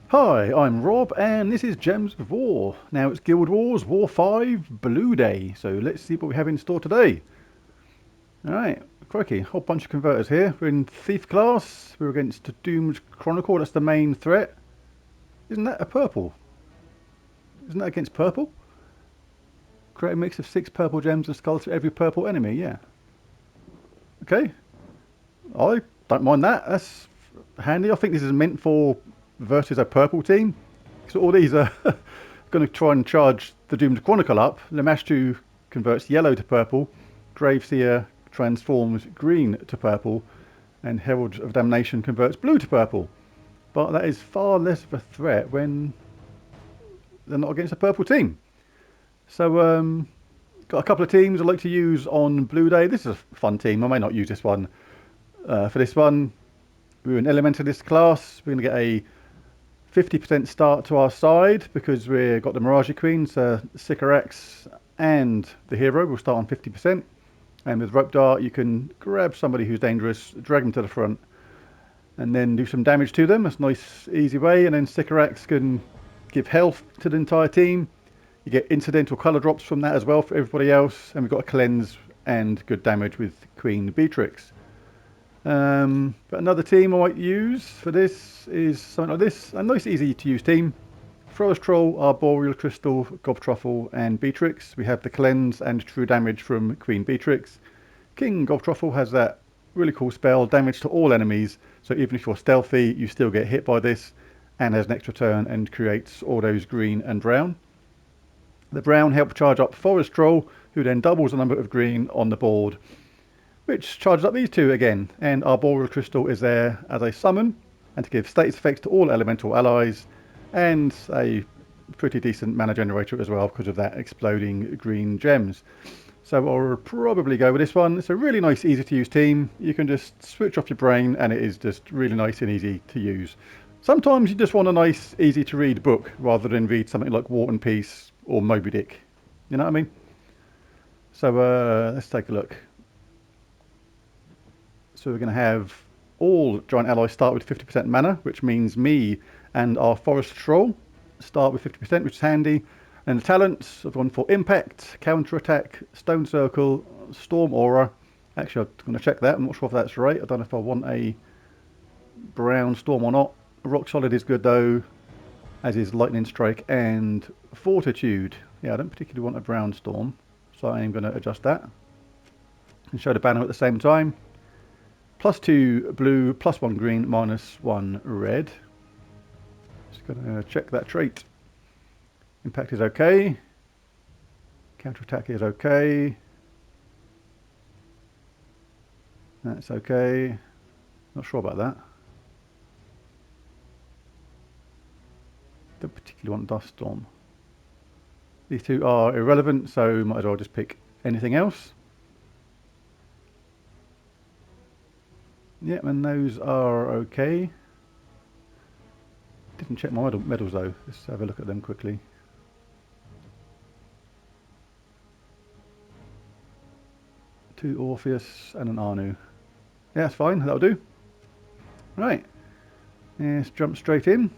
Hi, I'm Rob, and this is Gems of War. Now it's Guild Wars War 5 Blue Day, so let's see what we have in store today. Alright, crikey, whole bunch of converters here. We're in Thief class, we're against Doomed Chronicle, that's the main threat. Isn't that a purple? Isn't that against purple? Create a mix of 6 purple gems and skulls for every purple enemy, yeah. Okay, I don't mind that, that's handy. I think this is meant for versus a purple team. So all these are going to try and charge the Doomed Chronicle up. Lamashtu converts yellow to purple. Graveseer transforms green to purple. And Herald of Damnation converts blue to purple. But that is far less of a threat when they're not against a purple team. So, got a couple of teams I like to use on Blue Day. This is a fun team. I may not use this one. For this one, we're an Elementalist class. We're going to get a 50% start to our side because we've got the Mirage Queen, so Sycorax and the hero will start on 50%. And with Rope Dart, you can grab somebody who's dangerous, drag them to the front, and then do some damage to them. That's a nice, easy way. And then Sycorax can give health to the entire team. You get incidental colour drops from that as well for everybody else. And we've got a cleanse and good damage with Queen Beatrix. But another team I might use for this is something like this. A nice, easy to use team. Forest Troll, Arboreal Crystal, Gobtruffle and Beatrix. We have the cleanse and true damage from Queen Beatrix. King Gobtruffle has that really cool spell, damage to all enemies. So even if you're stealthy, you still get hit by this. And has an extra turn and creates all those green and brown. The brown help charge up Forest Troll, who then doubles the number of green on the board, which charges up these two again. And Arboreal Crystal is there as a summon and to give status effects to all elemental allies, and a pretty decent mana generator as well because of that exploding green gems. So I'll probably go with this one. It's a really nice, easy to use team. You can just switch off your brain and it is just really nice and easy to use. Sometimes you just want a nice, easy to read book rather than read something like War and Peace or Moby Dick. You know what I mean? So let's take a look. So we're going to have all giant allies start with 50% mana, which means me and our Forest Troll start with 50%, which is handy. And the talents, I've gone for Impact, Counter Attack, Stone Circle, Storm Aura. Actually, I'm going to check that. I'm not sure if that's right. I don't know if I want a brown storm or not. Rock Solid is good though, as is Lightning Strike and Fortitude. Yeah, I don't particularly want a brown storm, so I am going to adjust that. And show the banner at the same time. +2 blue, +1 green, -1 red. Just going to check that trait. Impact is okay. Counter attack is okay. That's okay. Not sure about that. Don't particularly want Dust Storm. These two are irrelevant, so might as well just pick anything else. Yep, and those are okay. Didn't check my medals though. Let's have a look at them quickly. Two Orpheus and an Anu. Yeah, that's fine. That'll do. Right. Let's jump straight in.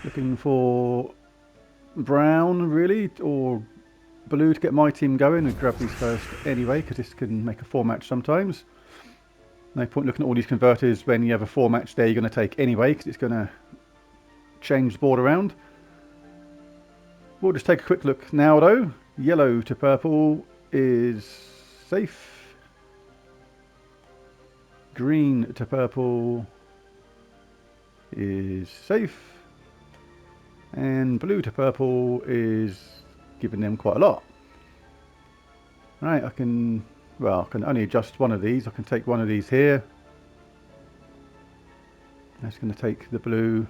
Looking for brown, really, or blue to get my team going, and grab these first anyway, because this can make a 4-match sometimes. No point looking at all these converters when you have a 4-match there you're going to take anyway, because it's going to change the board around. We'll just take a quick look now though. Yellow to purple is safe. Green to purple is safe. And blue to purple is giving them quite a lot. Right, I can only adjust one of these. I can take one of these here. That's going to take the blue.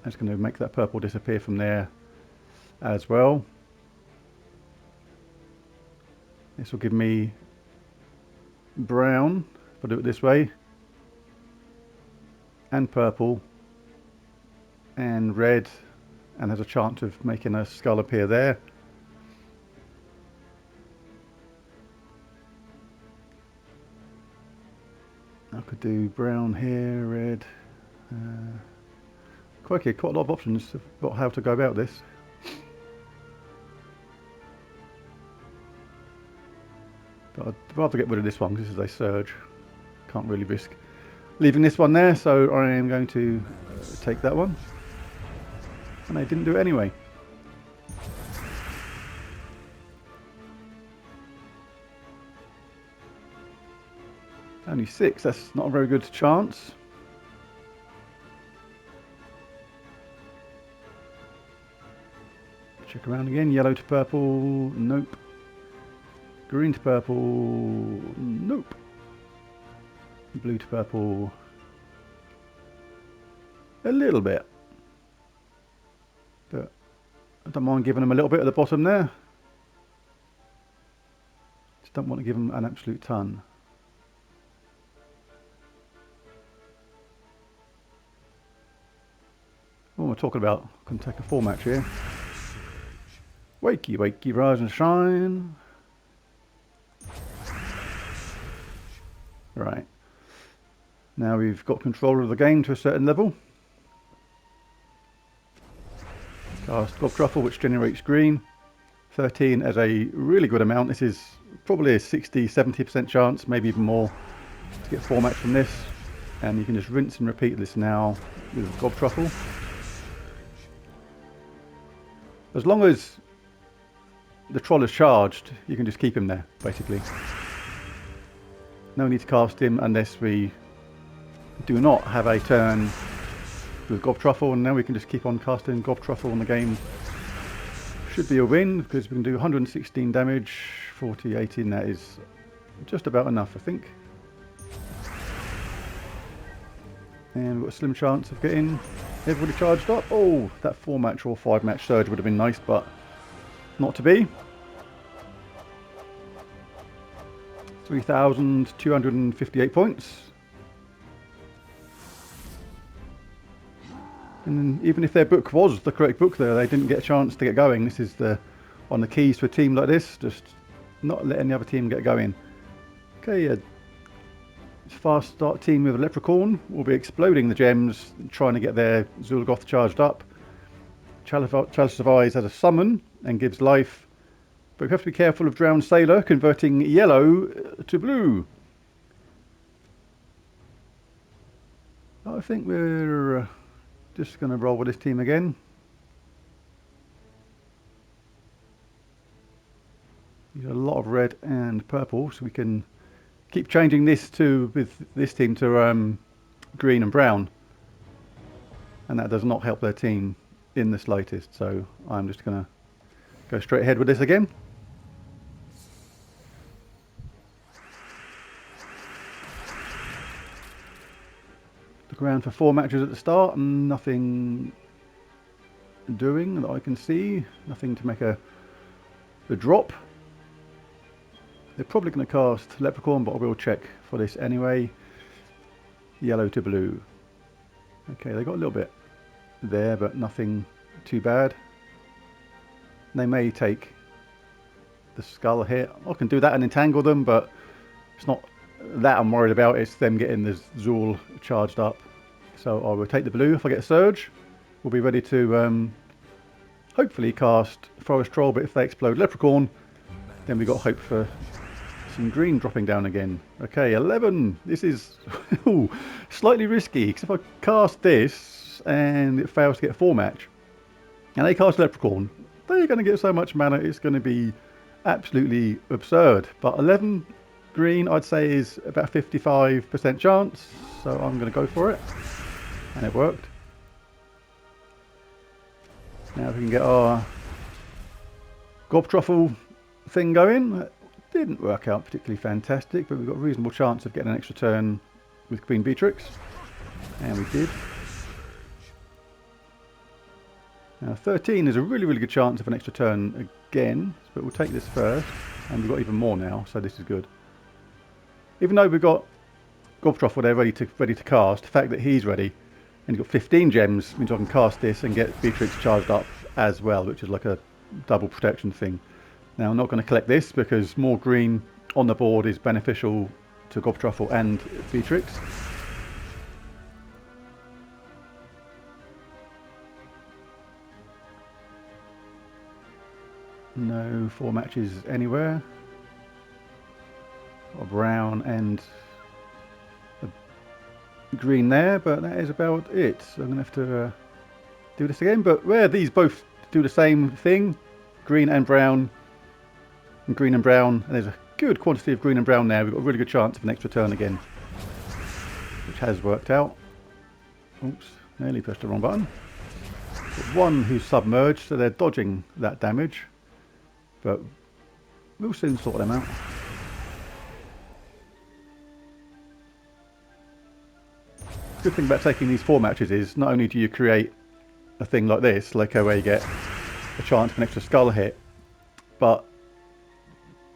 That's going to make that purple disappear from there as well. This will give me brown, if I do it this way, and purple, and red, and there's a chance of making a skull appear there. I could do brown here, red. Quite a lot of options about how to go about this. But I'd rather get rid of this one because this is a surge. Can't really risk leaving this one there, so I am going to take that one. And I didn't do it anyway. Only 6, that's not a very good chance. Check around again, yellow to purple, nope. Green to purple, nope. Blue to purple, a little bit. But I don't mind giving them a little bit at the bottom there. Just don't want to give them an absolute ton. What am I talking about? I can take a 4 match here. Wakey, wakey, rise and shine. Right. Now we've got control of the game to a certain level. Cast Gob Truffle, which generates green. 13 as a really good amount. This is probably a 60-70% chance, maybe even more, to get 4 match from this. And you can just rinse and repeat this now with Gob Truffle. As long as the troll is charged, you can just keep him there, basically. No need to cast him unless we do not have a turn with Gob Truffle, and now we can just keep on casting Gob Truffle, and the game should be a win because we can do 116 damage, 40, 18, that is just about enough, I think. And we've got a slim chance of getting everybody charged up. Oh, that 4 match or 5 match surge would have been nice, but not to be. 3,258 points. And even if their book was the correct book there, they didn't get a chance to get going. This is one of the keys to a team like this, just not letting the other team get going. Okay, a fast start team with a Leprechaun will be exploding the gems, trying to get their Zul'Goth charged up. Chalice of Eyes has a summon and gives life, but we have to be careful of Drowned Sailor converting yellow to blue. I think we're just going to roll with this team again. Use a lot of red and purple, so we can keep changing this with this team to green and brown, and that does not help their team in the slightest. So I'm just going to go straight ahead with this again. Look around for 4 matches at the start and nothing doing that I can see. Nothing to make a drop. They're probably going to cast Leprechaun, but I will check for this anyway. Yellow to blue. Okay, they got a little bit there, but nothing too bad. They may take the skull hit. I can do that and entangle them, but it's not that I'm worried about. It's them getting the Zuul charged up. So I will take the blue if I get a surge. We'll be ready to hopefully cast Forest Troll, but if they explode Leprechaun, then we've got hope for some green dropping down again. Okay, 11. This is ooh, slightly risky, because if I cast this and it fails to get a 4 match, and they cast Leprechaun, they're going to get so much mana, it's going to be absolutely absurd. But 11 green, I'd say, is about 55% chance, so I'm going to go for it. And it worked. Now we can get our Gob Truffle thing going. It didn't work out particularly fantastic, but we've got a reasonable chance of getting an extra turn with Queen Beatrix. And we did. Now 13 is a really, really good chance of an extra turn again, but we'll take this first. And we've got even more now, so this is good. Even though we've got Gob Truffle there ready to cast, the fact that he's ready and he's got 15 gems means I can cast this and get Beatrix charged up as well, which is like a double protection thing. Now I'm not going to collect this because more green on the board is beneficial to Gobtruffle and Beatrix. No 4 matches anywhere. A brown and a green there, but that is about it. So I'm going to have to do this again. But where these both do the same thing, green and brown, and green and brown, and there's a good quantity of green and brown there. We've got a really good chance of an extra turn again, which has worked out. Oops, nearly pressed the wrong button. Got one who's submerged, so they're dodging that damage, but we'll soon sort them out. The good thing about taking these 4 matches is not only do you create a thing like this, like where you get a chance for an extra skull hit, but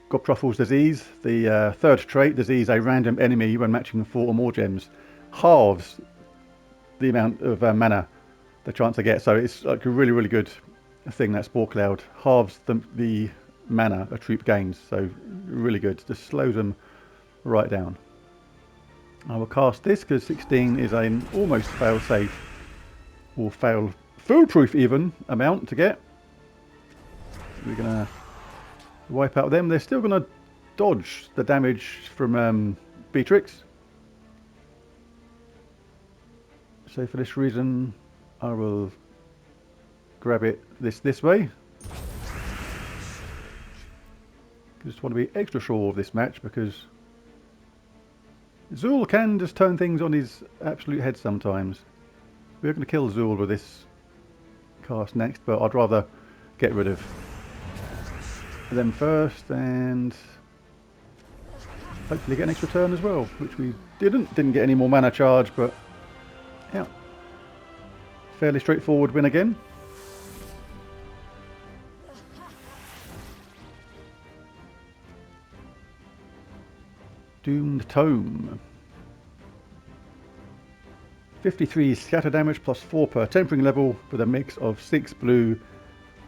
Gobtruffle's disease, the third trait, disease a random enemy when matching 4 or more gems, halves the amount of mana the chance to get. So it's like a really good thing, that Spore Cloud halves the mana a troop gains, so really good, just slows them right down. I will cast this because 16 is an almost fail safe, or fail foolproof even, amount to get. We're going to wipe out them. They're still going to dodge the damage from Beatrix. So for this reason, I will grab it this way. I just want to be extra sure of this match because Zuul can just turn things on his absolute head sometimes. We're going to kill Zuul with this cast next, but I'd rather get rid of them first and hopefully get an extra turn as well, which we didn't get any more mana charge, but yeah, fairly straightforward win again. Doomed Tome. 53 scatter damage plus 4 per tempering level with a mix of 6 blue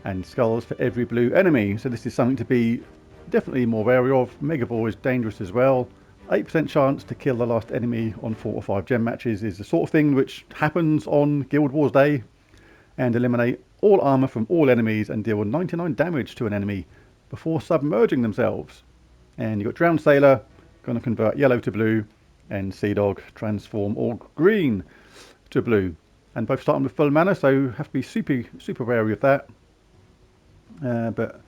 and skulls for every blue enemy. So this is something to be definitely more wary of. Megaball is dangerous as well. 8% chance to kill the last enemy on 4 or 5 gem matches is the sort of thing which happens on Guild Wars Day, and eliminate all armor from all enemies and deal 99 damage to an enemy before submerging themselves. And you've got Drowned Sailor, going to convert yellow to blue, and Sea Dog transform all green to blue, and both starting with full mana, so have to be super wary of that. But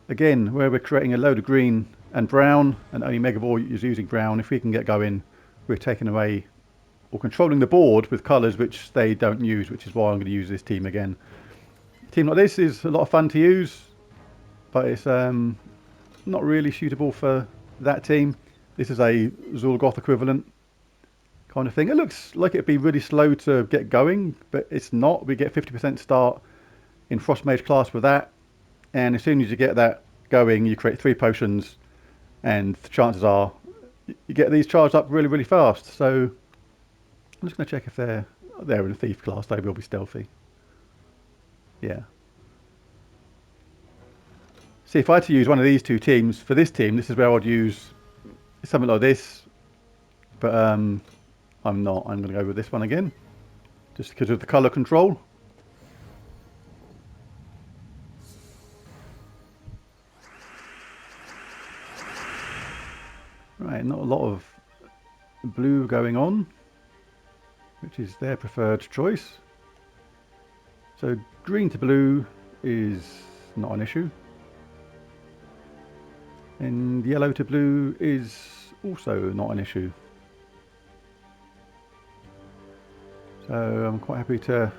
again, where we're creating a load of green and brown, and only Megaball is using brown, if we can get going, we're taking away or controlling the board with colours which they don't use, which is why I'm going to use this team again. A team like this is a lot of fun to use, but it's not really suitable for that team. This is a Zuul Goth equivalent kind of thing. It looks like it'd be really slow to get going, but it's not. We get 50% start in Frost Mage class with that, and as soon as you get that going, you create 3 potions, and the chances are you get these charged up really fast. So I'm just going to check if they're in a Thief class. They will be stealthy. Yeah. See, if I had to use one of these 2 teams for this team, this is where I'd use something like this, but I'm not. I'm going to go with this one again, just because of the colour control. Right, not a lot of blue going on, which is their preferred choice. So green to blue is not an issue. And yellow to blue is also not an issue. So I'm quite happy to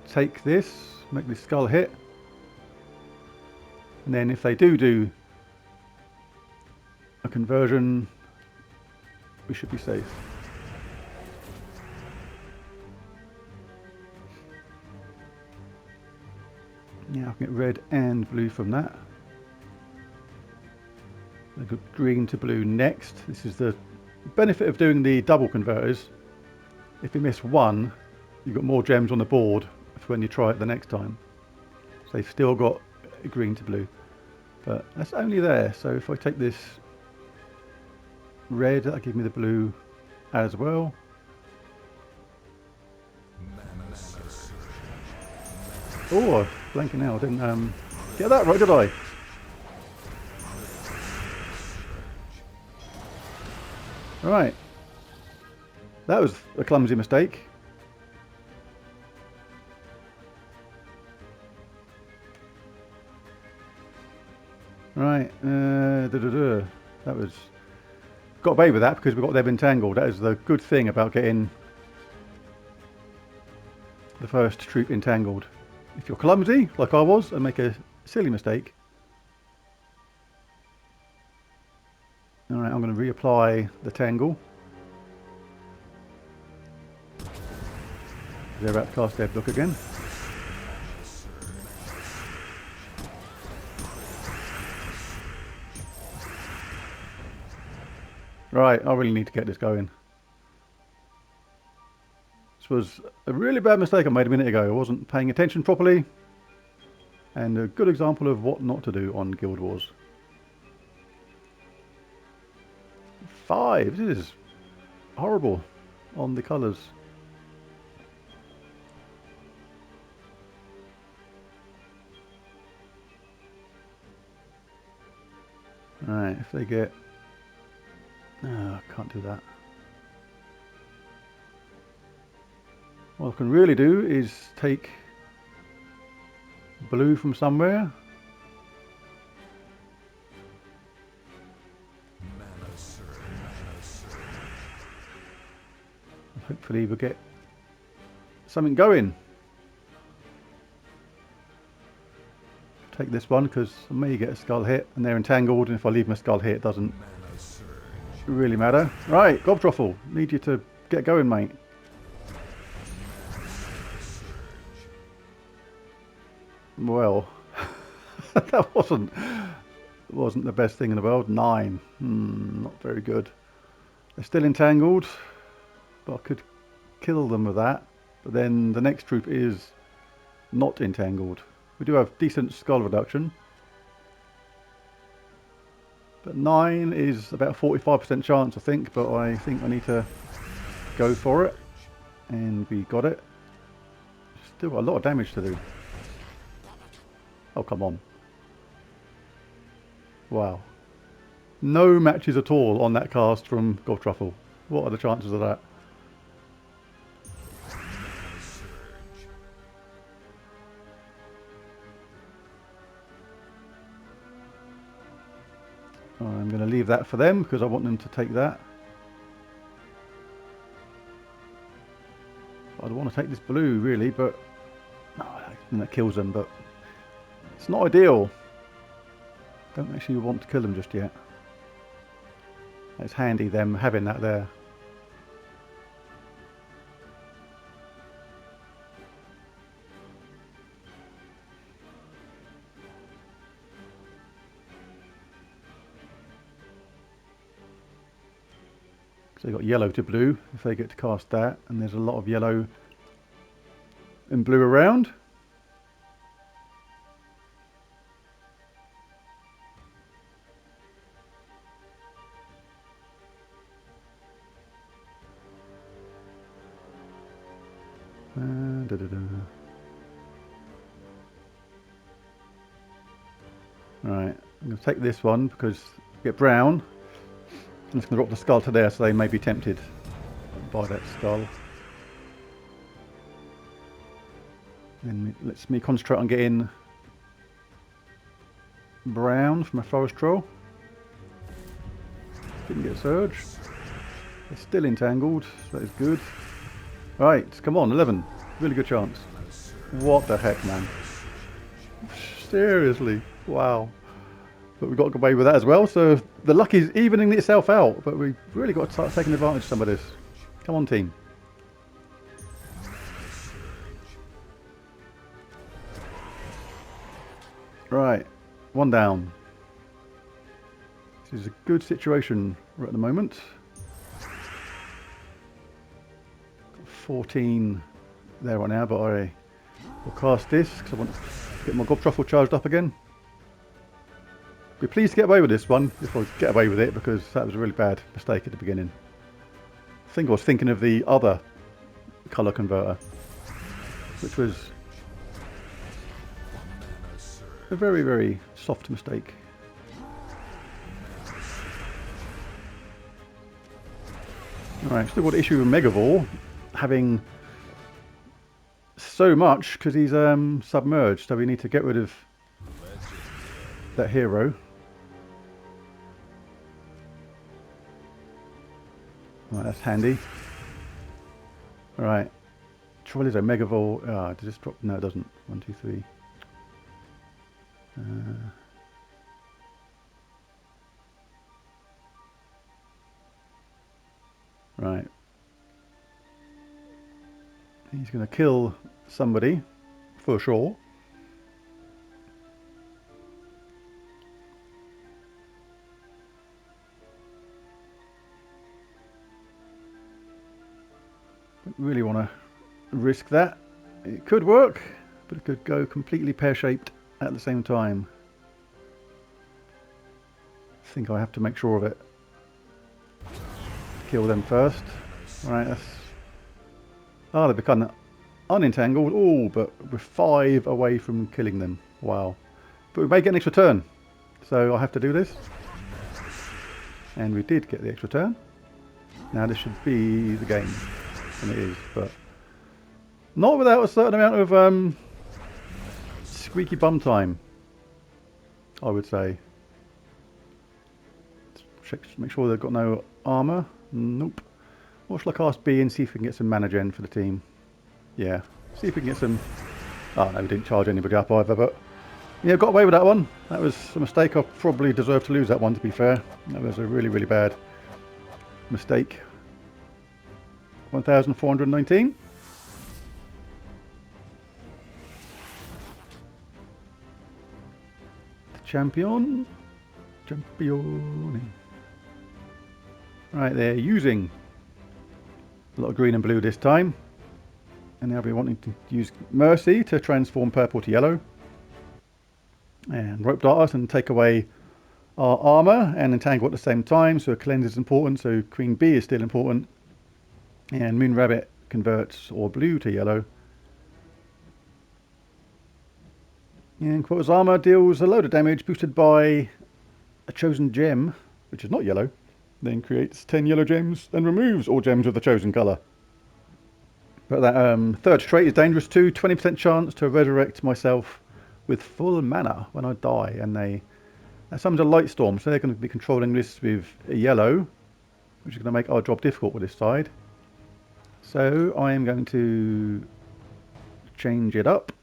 take this, make this skull hit. And then if they do a conversion, we should be safe. Yeah, I can get red and blue from that. I go green to blue next. This is the benefit of doing the double converters. If you miss one, you've got more gems on the board for when you try it the next time. So they've still got green to blue, but that's only there. So if I take this red, that'll give me the blue as well. Oh, blanking now, I didn't get that right, did I? Right. That was a clumsy mistake. Right, that was... Got away with that because we got them entangled. That is the good thing about getting the first troop entangled. If you're clumsy, like I was, and make a silly mistake. Alright, I'm going to reapply the tangle. They're about to cast their book again. Right, I really need to get this going. This was a really bad mistake I made a minute ago. I wasn't paying attention properly. And a good example of what not to do on Guild Wars. 5. This is horrible on the colours. Right, if they get... No, I can't do that. What I can really do is take blue from somewhere. Hopefully we'll get something going. Take this one because I may get a skull hit and they're entangled, and if I leave my skull hit it doesn't really matter. Right, Gobtruffle, need you to get going, mate. Well, that wasn't the best thing in the world. 9, not very good. They're still entangled, but I could kill them with that. But then the next troop is not entangled. We do have decent skull reduction, but 9 is about 45% chance, I think. But I think I need to go for it, and we got it. Still got a lot of damage to do. Oh, come on. Wow. No matches at all on that cast from Gobtruffle. What are the chances of that? I'm going to leave that for them because I want them to take that. I'd want to take this blue really, but oh, that kills them, but it's not ideal. Don't actually want to kill them just yet. It's handy them having that there. So you've got yellow to blue if they get to cast that, and there's a lot of yellow and blue around. Right, I'm going to take this one because I get brown. I'm just going to drop the skull to there so they may be tempted by that skull. Then lets me concentrate on getting brown from a forest troll. Didn't get a surge. They're still entangled, so that is good. Right, come on, 11. Really good chance. What the heck, man? Seriously, wow. But we got away with that as well, so the luck is evening itself out, but we've really got to start taking advantage of some of this. Come on, team. Right, 1 down. This is a good situation right at the moment. Got 14 there right now, but I will cast this because I want to get my Gobtruffle charged up again. Be pleased to get away with this one, if I get away with it, because that was a really bad mistake at the beginning. I think I was thinking of the other colour converter, which was a very, very soft mistake. Alright, still got an issue with Megavore having so much because he's submerged, so we need to get rid of that hero. Right, that's handy. Alright. Trouble is a Megavore. Ah, does this drop? No, it doesn't. 1, 2, 3. Right. He's going to kill somebody, for sure. Don't really want to risk that. It could work, but it could go completely pear-shaped at the same time. I think I have to make sure of it. Kill them first. Alright, that's... Ah, they've become unentangled. Oh, but we're 5 away from killing them. Wow. But we may get an extra turn. So I have to do this. And we did get the extra turn. Now this should be the game. And it is, but... Not without a certain amount of squeaky bum time, I would say. Check, make sure they've got no armour. Nope. What shall I cast B and see if we can get some mana gen for the team? Yeah. See if we can get some... Oh no, we didn't charge anybody up either, but... Yeah, got away with that one. That was a mistake. I probably deserved to lose that one, to be fair. That was a really, really bad mistake. 1,419. Champion. Champion. Right, they're using a lot of green and blue this time. And they'll be wanting to use Mercy to transform purple to yellow. And Rope Dart us and take away our armour and entangle at the same time. So Cleanse is important, so Queen Bee is still important. And Moon Rabbit converts all blue to yellow. And Quota's armour deals a load of damage boosted by a chosen gem, which is not yellow, then creates 10 yellow gems and removes all gems of the chosen colour. But that third trait is dangerous too, 20% chance to resurrect myself with full mana when I die, and that summons a light storm, so they're going to be controlling this with a yellow, which is going to make our job difficult with this side. So I am going to change it up.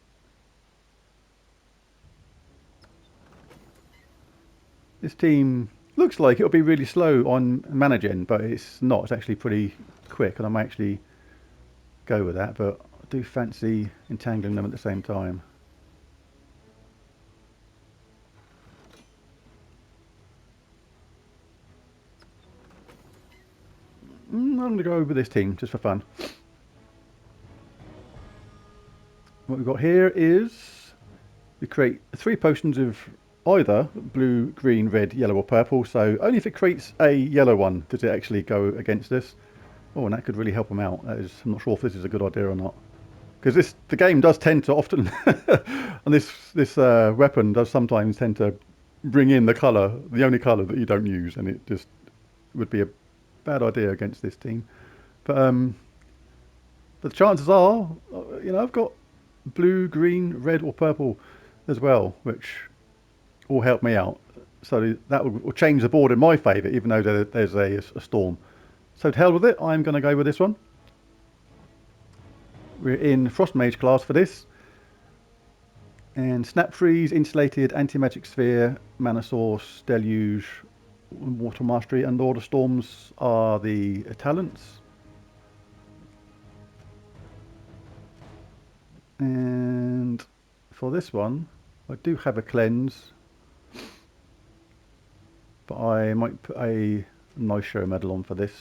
This team looks like it'll be really slow on mana gen, but it's not. It's actually pretty quick, and I might actually go with that, but I do fancy entangling them at the same time. I'm going to go over this team just for fun. What we've got here is we create 3 potions of either blue, green, red, yellow or purple, so only if it creates a yellow one does it actually go against this. Oh, and that could really help them out. That is, I'm not sure if this is a good idea or not, because the game does tend to often and this weapon does sometimes tend to bring in the colour, the only colour that you don't use, and it just would be a bad idea against this team. But the chances are, you know, I've got blue, green, red or purple as well, which all help me out. So that will change the board in my favour, even though there's a storm. So to hell with it, I'm going to go with this one. We're in Frost Mage class for this. And Snap Freeze, Insulated, Anti-Magic Sphere, Mana Source, Deluge, Water Mastery and Lord of Storms are the talents. And for this one, I do have a Cleanse, but I might put a nice show medal on for this.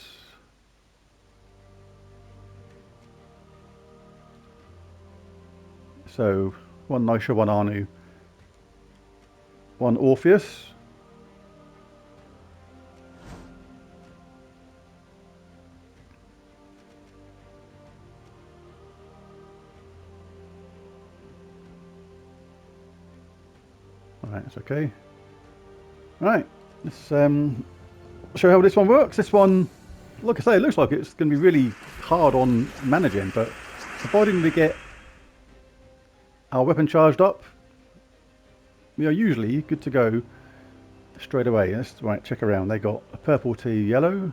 So 1 Nisha, 1 Anu, 1 Orpheus, Right, that's okay. Right, let's show how this one works. This one, like I say, it looks like it's going to be really hard on managing, but providing we get our weapon charged up, we are usually good to go straight away. Let's check around. They got a purple to yellow.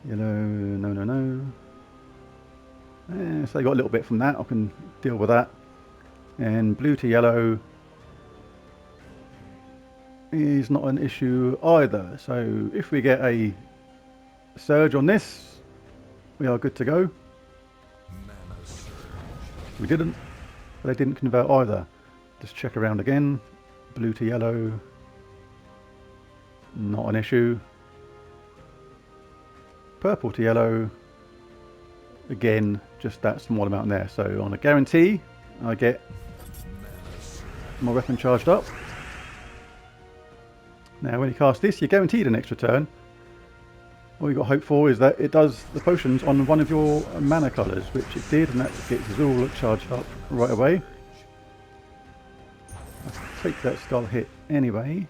Yellow, no. So they got a little bit from that. I can deal with that. And blue to yellow is not an issue either. So if we get a surge on this, we are good to go. We didn't, but they didn't convert either. Just check around again. Blue to yellow, not an issue. Purple to yellow, again, just that small amount there. So on a guarantee, I get my weapon charged up. Now when you cast this, you're guaranteed an extra turn. All you've got to hope for is that it does the potions on one of your mana colours, which it did, and that gets Zuul charged up right away. I'll take that skull hit anyway.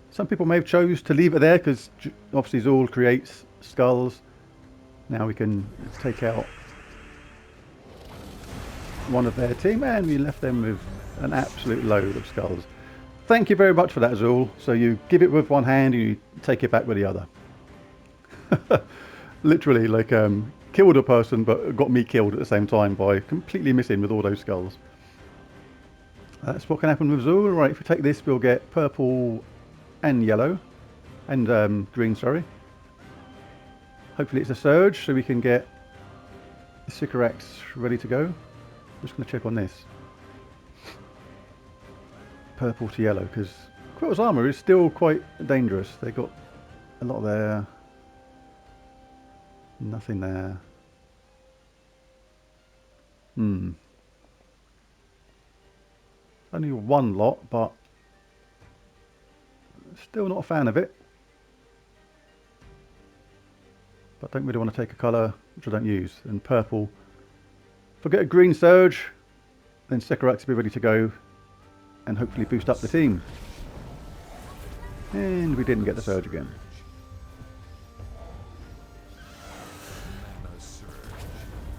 Some people may have chose to leave it there because obviously Zuul creates skulls. Now we can take out one of their team, and we left them with an absolute load of skulls. Thank you very much for that, Zuul. So you give it with one hand and you take it back with the other. Literally, like, killed a person but got me killed at the same time by completely missing with all those skulls. That's what can happen with Zuul. Right, if we take this, we'll get purple and yellow. And green, sorry. Hopefully it's a surge so we can get the Sycorax ready to go. I'm just going to check on this. Purple to yellow, because Quill's armour is still quite dangerous. They got a lot there. Nothing there. Only one lot, but still not a fan of it. But I don't really want to take a colour which I don't use. And purple. If I get a green surge, then Sycorax will be ready to go and hopefully boost up the team. And we didn't get the surge again.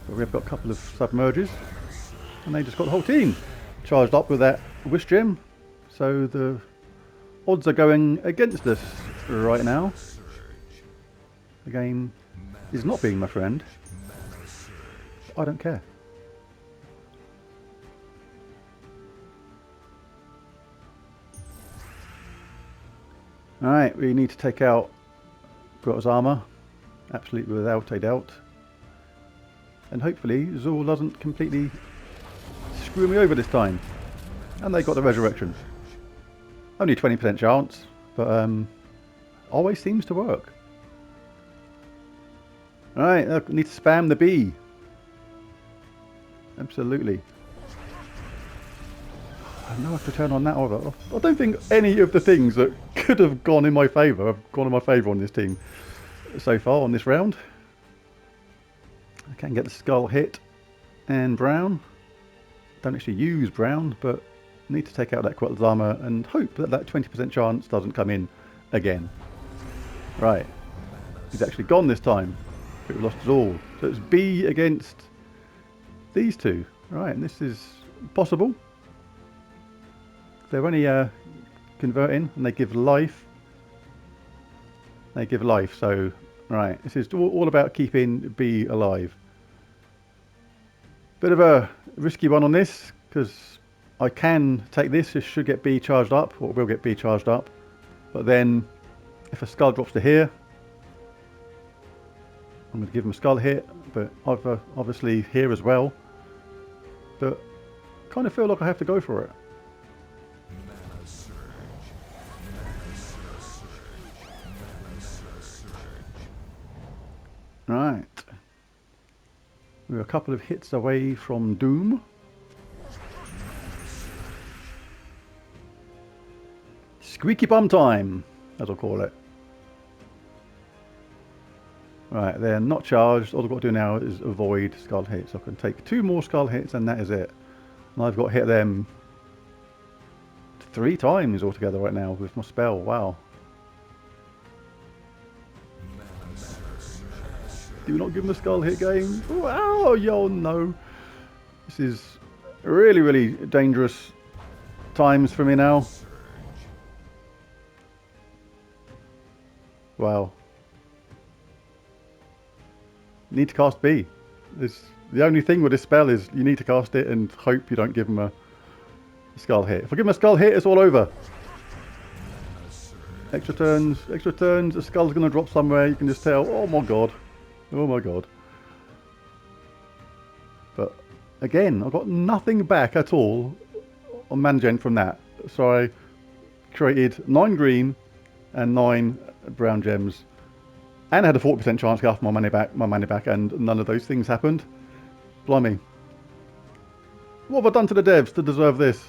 But we've got a couple of submerges, and they just got the whole team charged up with that wish gem. So the odds are going against us right now. The game is not being my friend. I don't care. Alright, we need to take out Grotto's armour, absolutely without a doubt. And hopefully Zuul doesn't completely screw me over this time. And they got the resurrection. Only 20% chance, but always seems to work. Alright, I need to spam the B. Absolutely. I know I have to turn on that either. I don't think any of the things that could have gone in my favour have gone in my favour on this team so far on this round. I can get the skull hit and brown. Don't actually use brown, but need to take out that Quetzal's armour and hope that that 20% chance doesn't come in again. Right, he's actually gone this time. But we lost Zuul. So it's B against these two. Right, and this is possible. They're only converting, and they give life. They give life, so right. This is all about keeping B alive. Bit of a risky one on this, because I can take this. This should get B charged up, or will get B charged up. But then, if a skull drops to here, I'm going to give him a skull hit, but obviously here as well. But kind of feel like I have to go for it. Right. We're a couple of hits away from doom. Squeaky bum time, as I'll call it. Right, they're not charged. All I've got to do now is avoid skull hits. I can take 2 more skull hits and that is it. And I've got to hit them 3 times altogether right now with my spell. Wow. Do not give him a skull hit, game. Wow, yo, no. This is really, really dangerous times for me now. Wow. Need to cast B. The only thing with this spell is you need to cast it and hope you don't give him a skull hit. If I give him a skull hit, it's all over. Extra turns, the skull's going to drop somewhere, you can just tell. Oh my god. Oh my god. But again, I got nothing back at all on mana gen from that. So I created 9 green and 9 brown gems. And I had a 40% chance to get my money back, and none of those things happened. Blimey. What have I done to the devs to deserve this?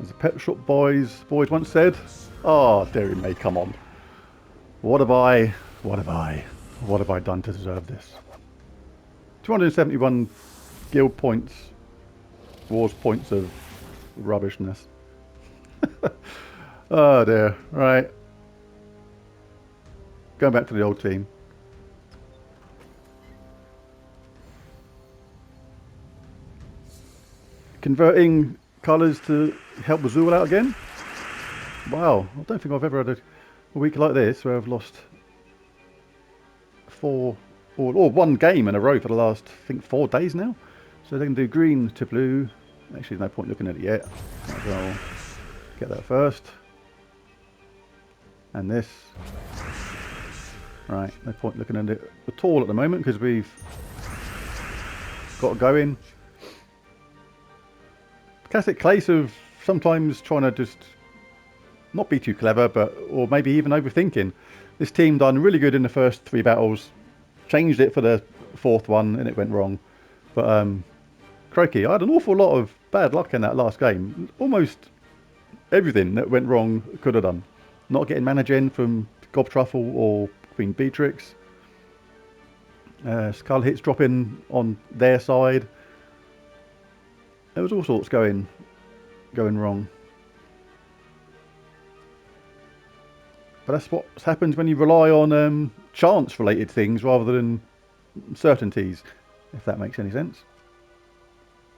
As the pet shop boys once said, oh, Dairy Maid, come on. What have I done to deserve this? 271 guild points, wars points of rubbishness. Oh dear, right. Going back to the old team. Converting colours to help the Zuul out again. Wow, I don't think I've ever had a week like this where I've lost 4 or 1 game in a row for the last, I think, 4 days now. So they can do green to blue. Actually, there's no point looking at it yet. Might as well get that first. And this. Right, no point looking at it at all at the moment because we've got it going. Classic case of sometimes trying to just not be too clever, or maybe even overthinking. This team done really good in the first 3 battles, changed it for the 4th one, and it went wrong. But crikey, I had an awful lot of bad luck in that last game. Almost everything that went wrong could have done. Not getting mana gen from Gob Truffle or Queen Beatrix. Skull hits dropping on their side. There was all sorts going wrong. But that's what happens when you rely on chance-related things rather than certainties, if that makes any sense.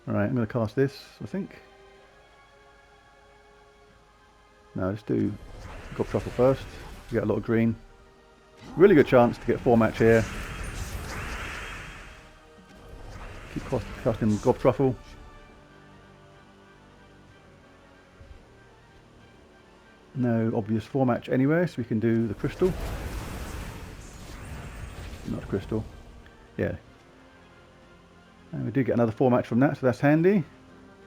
Alright, I'm going to cast this, I think. No, let's do Gob Truffle first. We get a lot of green. Really good chance to get 4 match here. Keep casting Gob Truffle. No obvious 4 match anywhere, so we can do the crystal. Not crystal. Yeah. And we do get another 4 match from that, so that's handy.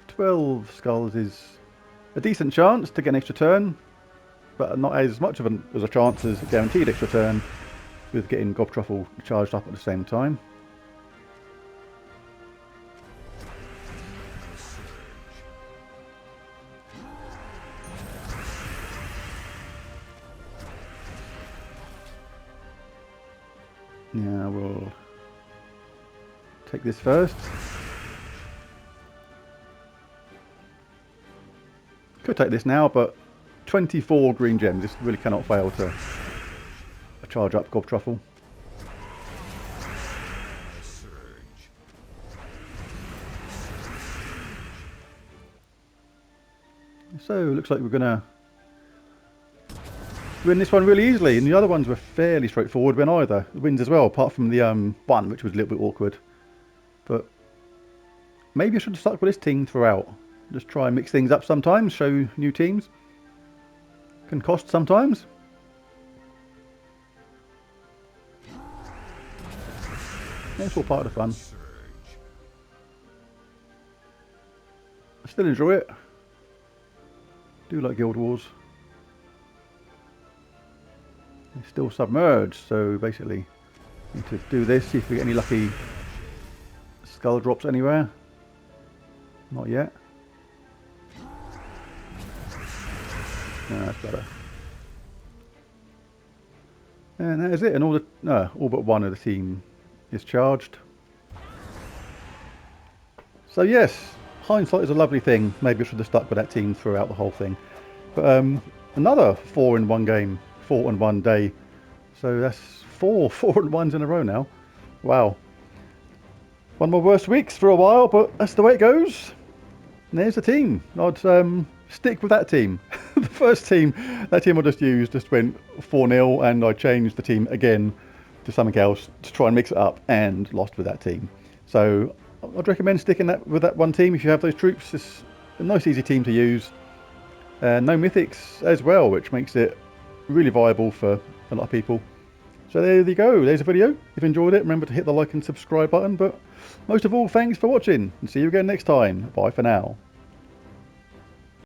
12 skulls is a decent chance to get an extra turn, but not as much of a chance as a guaranteed extra turn with getting Gob Truffle charged up at the same time. Yeah, we'll take this first. Could take this now, but 24 green gems. This really cannot fail to charge up Gob Truffle. So, looks like we're going to win this one really easily, and the other ones were fairly straightforward win either. Wins as well, apart from the one, which was a little bit awkward. But maybe I should have stuck with this team throughout. Just try and mix things up sometimes, show new teams. Can cost sometimes. Yeah, it's all part of the fun. I still enjoy it. Do like Guild Wars. It's still submerged, so basically need to do this, see if we get any lucky skull drops anywhere. Not yet. No, that's better. And that is it, and all but one of the team is charged. So yes, hindsight is a lovely thing. Maybe I should have stuck with that team throughout the whole thing. But another 4 in one game, 4 in one day. So that's four 4-in-1s in a row now. Wow. One of my worst weeks for a while, but that's the way it goes. And there's the team. I'd stick with that team. The first team, that team I just used, just went 4-0, and I changed the team again to something else to try and mix it up, and lost with that team. So I'd recommend sticking with that one team if you have those troops. It's a nice easy team to use. No mythics as well, which makes it really viable for a lot of people. So there you go, there's a video. If you enjoyed it, remember to hit the like and subscribe button. But most of all, thanks for watching, and see you again next time. Bye for now.